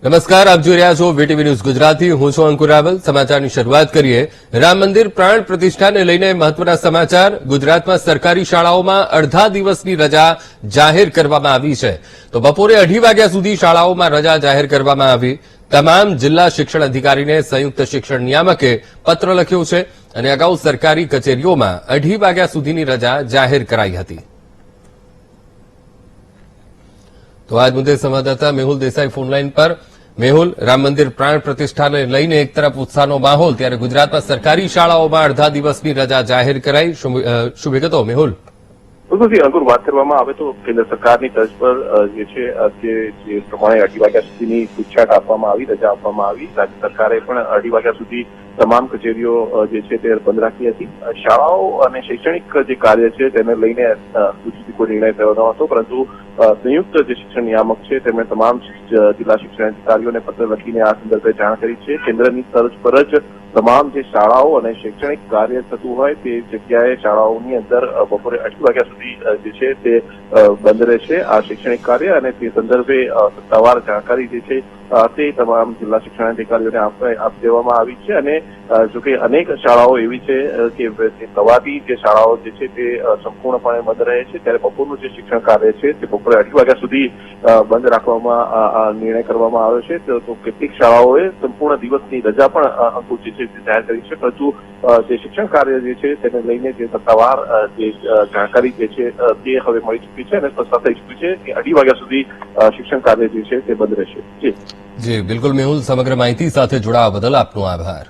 નમસ્કાર, આપ જોઈ રહ્યા છો વીટીવી ન્યૂઝ ગુજરાતી. હું છું અંકુર રાવલ. સમાચારની શરૂઆત કરીએ. રામ મંદિર પ્રાણ પ્રતિષ્ઠાને લઈને મહત્વના સમાચાર. ગુજરાતમાં સરકારી શાળાઓમાં અડધા દિવસની રજા જાહેર કરવામાં આવી છે. તો બપોરે 2:30 વાગ્યા સુધી શાળાઓમાં રજા જાહેર કરવામાં આવી. તમામ જિલ્લા શિક્ષણ અધિકારીને સંયુક્ત શિક્ષણ નિયામકે પત્ર લખ્યો છે અને અગાઉ સરકારી કચેરીઓમાં 2:30 વાગ્યા સુધીની રજા જાહેર કરાઈ હતી. તો આજ મુદ્દે સંવાદદાતા મેહુલ દેસાઈ ફોનલાઈન પર. મેહુલ, રામ મંદિર પ્રાણ પ્રતિષ્ઠાને લઈને એક તરફ ઉત્સાહનો માહોલ, ત્યારે ગુજરાતમાં સરકારી શાળાઓમાં અડધા દિવસની રજા જાહેર કરાઈ. શું વિગતો મેહુલ? બિલકુલ અંકુર, વાત કરવામાં આવે તો કેન્દ્ર સરકારની તર્જ પર જે છે જે પ્રમાણે 2:30 વાગ્યા સુધીની છૂટછાટ આપવામાં આવી, રજા આપવામાં આવી. રાજ્ય સરકારે પણ 2:30 વાગ્યા સુધી તમામ કચેરીઓ જે છે તે બંધ રાખી હતી. શાળાઓ અને શૈક્ષણિક જે કાર્ય છે તેને લઈને હજુ સુધી કોઈ નિર્ણય થયો ન હતો, પરંતુ સંયુક્ત જે શિક્ષણ નિયામક છે તેમણે તમામ જિલ્લા શિક્ષણ અધિકારીઓને પત્ર લખીને આ સંદર્ભે જાણ કરી છે. કેન્દ્રની તર્જ પર જ તમામ જે શાળાઓ અને શૈક્ષણિક કાર્ય થતું હોય તે જગ્યાએ શાળાઓની અંદર બપોરે 2:30 વાગ્યા સુધી જે છે તે બંધ રહેશે આ શૈક્ષણિક કાર્ય, અને તે સંદર્ભે સત્તાવાર જાણકારી જે છે તે તમામ જિલ્લા શિક્ષણ અધિકારીઓને આપી દેવામાં આવી છે. અને જોકે અનેક શાળાઓ એવી છે કે સવારથી જે શાળાઓ જે છે તે સંપૂર્ણપણે બંધ રહે છે, ત્યારે બપોરનું જે શિક્ષણ કાર્ય છે તે બપોરે 2:30 વાગ્યા સુધી બંધ રાખવામાં નિર્ણય કરવામાં આવ્યો છે. તો કેટલીક શાળાઓએ સંપૂર્ણ દિવસની રજા પણ અંકુર જે છે તે જાહેર કરી છે, પરંતુ જે શિક્ષણ કાર્ય જે છે તેને લઈને જે સત્તાવાર જે જાણકારી જે છે તે હવે મળી ચૂકી છે અને સ્પષ્ટતા થઈ ચૂકી છે કે 2:30 વાગ્યા સુધી શિક્ષણ કાર્ય જે છે તે બંધ રહેશે. જી બિલકુલ મેહુલ, સમગ્ર માહિતી સાથે જોડાવા બદલ આપનો આભાર.